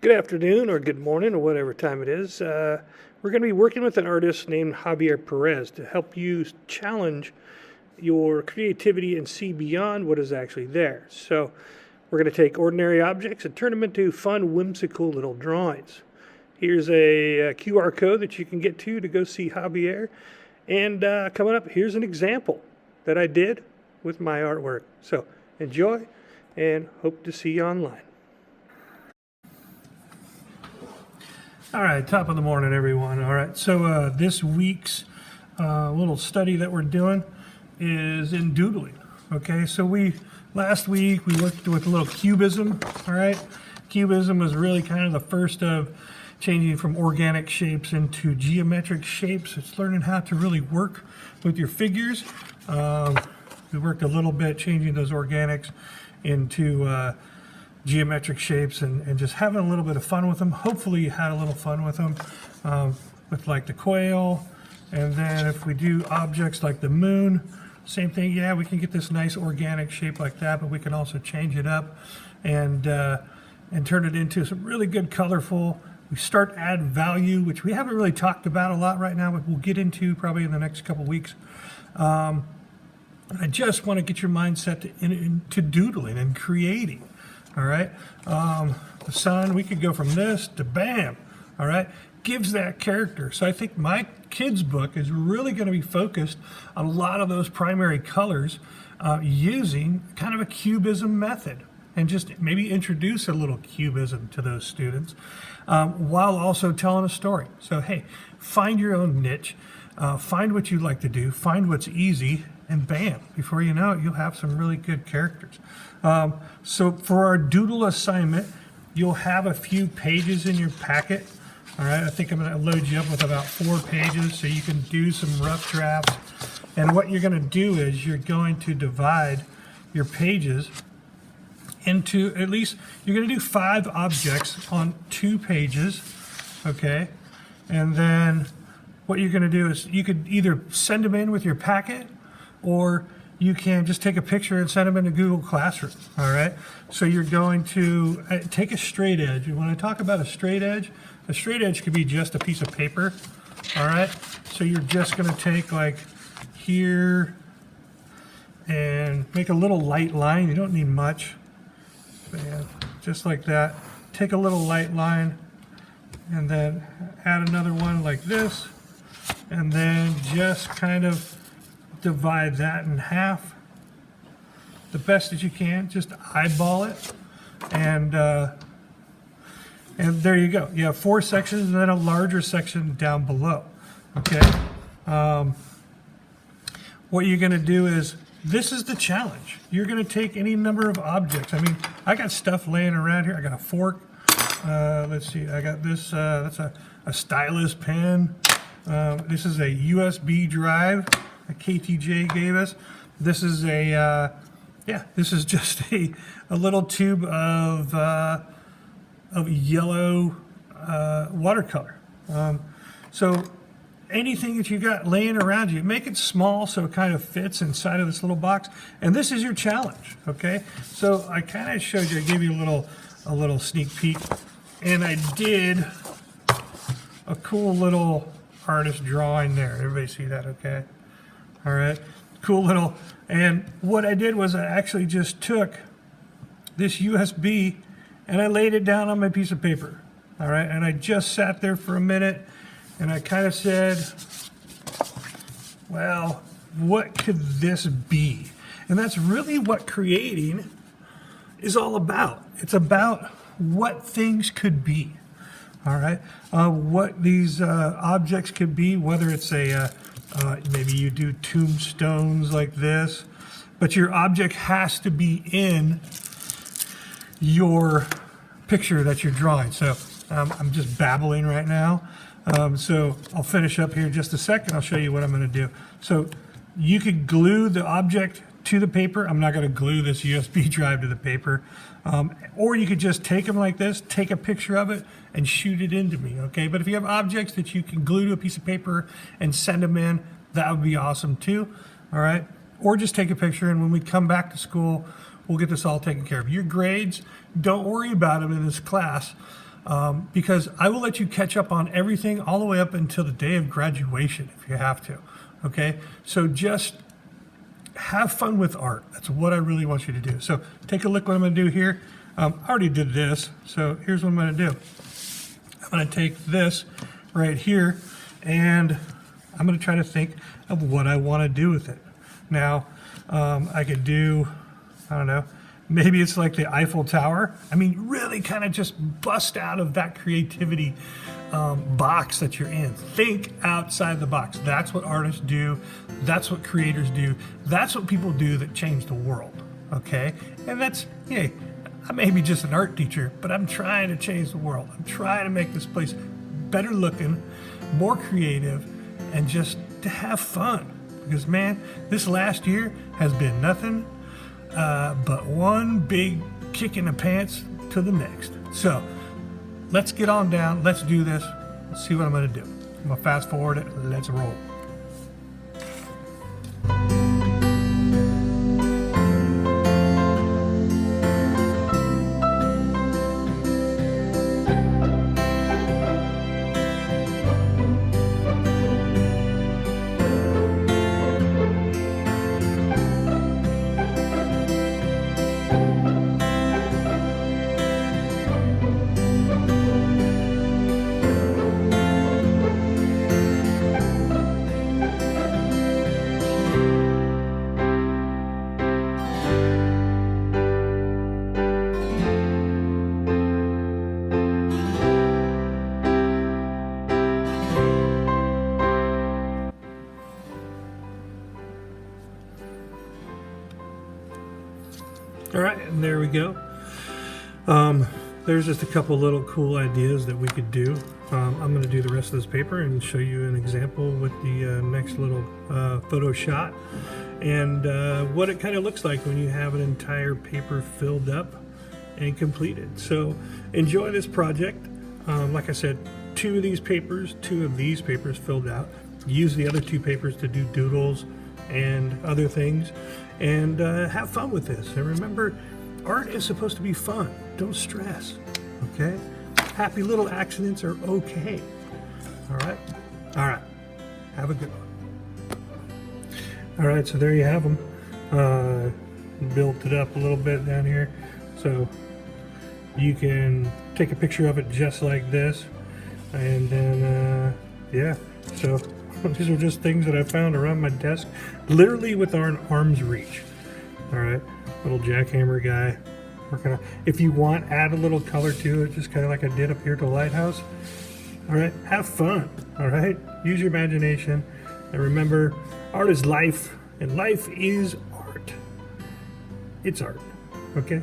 Good afternoon or good morning or whatever time it is. We're going to be working with an artist named Javier Perez to help you challenge your creativity and see beyond what is actually there. So we're going to take ordinary objects and turn them into fun, whimsical little drawings. Here's a QR code that you can get to go see Javier. And coming up, here's an example that I did with my artwork. So enjoy and hope to see you online. All right, top of the morning, everyone. All right, so this week's little study that we're doing is in doodling. Okay, so last week we worked with a little cubism. All right, cubism was really kind of the first of changing from organic shapes into geometric shapes. It's learning how to really work with your figures. We worked a little bit changing those organics into geometric shapes and just having a little bit of fun with them. Hopefully you had a little fun with them, with like the quail. And then if we do objects like the moon, same thing. Yeah, we can get this nice organic shape like that, but we can also change it up and turn it into some really good colorful. We start add value, which we haven't really talked about a lot right now, but we'll get into probably in the next couple weeks. I just want to get your mindset into doodling and creating. All right, the sun, we could go from this to bam, all right, gives that character. So I think my kids' book is really going to be focused on a lot of those primary colors using kind of a cubism method and just maybe introduce a little cubism to those students while also telling a story. So, hey, find your own niche, find what you like to do, find what's easy, and bam, before you know it, you'll have some really good characters. So for our doodle assignment, you'll have a few pages in your packet. All right, I think I'm going to load you up with about 4 pages so you can do some rough drafts. And what you're going to do is you're going to divide your pages into at least, you're going to do 5 objects on 2 pages, okay? And then what you're going to do is you could either send them in with your packet, or you can just take a picture and send them into Google Classroom, all right? So you're going to take a straight edge. And when I talk about a straight edge could be just a piece of paper, all right? So you're just gonna take like here and make a little light line. You don't need much, and just like that. Take a little light line and then add another one like this, and then just kind of divide that in half the best that you can. Just eyeball it, and there you go. You have 4 sections and then a larger section down below. Okay. What you're going to do is, this is the challenge. You're going to take any number of objects. I mean, I got stuff laying around here. I got a fork. Let's see. I got this. That's a stylus pen. This is a USB drive. KTJ gave us. This is this is just a little tube of yellow watercolor. So anything that you got laying around you, make it small so it kind of fits inside of this little box. And this is your challenge, okay? So I kind of showed you, I gave you a little sneak peek, and I did a cool little artist drawing there. Everybody see that, okay? All right, cool little, and what I did was I actually just took this USB and I laid it down on my piece of paper, all right, and I just sat there for a minute and I kind of said, well, what could this be? And that's really what creating is all about. It's about what things could be, all right, what these objects could be, whether it's maybe you do tombstones like this, but your object has to be in your picture that you're drawing. So I'm just babbling right now. So I'll finish up here in just a second. I'll show you what I'm going to do. So you could glue the object to the paper. I'm not going to glue this USB drive to the paper. Or you could just take them like this, take a picture of it, and shoot it into me, okay? But if you have objects that you can glue to a piece of paper and send them in, that would be awesome too, all right? Or just take a picture, and when we come back to school, we'll get this all taken care of. Your grades, don't worry about them in this class. because I will let you catch up on everything all the way up until the day of graduation if you have to. Okay, so just have fun with art. That's what I really want you to do. So take a look what I'm going to do here. I already did this, so here's what I'm going to do. I'm going to take this right here, and I'm going to try to think of what I want to do with it. Now, I could do, I don't know, maybe it's like the Eiffel Tower. I mean, really kind of just bust out of that creativity box that you're in. Think outside the box. That's what artists do. That's what creators do. That's what people do that change the world. Okay? And that's, hey, I may be just an art teacher, but I'm trying to change the world. I'm trying to make this place better looking, more creative, and just to have fun. Because, man, this last year has been nothing but one big kick in the pants to the next. So let's get on down. Let's do this. Let's see what I'm going to do. I'm going to fast forward it. Let's roll. All right, and there we go. There's just a couple little cool ideas that we could do. I'm going to do the rest of this paper and show you an example with the next little photo shot and what it kind of looks like when you have an entire paper filled up and completed. So enjoy this project. Like I said, two of these papers filled out. Use the other two papers to do doodles and other things, and have fun with this. And remember, art is supposed to be fun. Don't stress, okay? Happy little accidents are okay. All right? All right. Have a good one. All right, so there you have them. Built it up a little bit down here. So you can take a picture of it just like this. And then, yeah, so these are just things that I found around my desk, literally within our arm's reach. All right, little jackhammer guy. Working on. If you want, add a little color to it, just kind of like I did up here at the lighthouse. All right, have fun. All right, use your imagination, and remember, art is life, and life is art. It's art. Okay.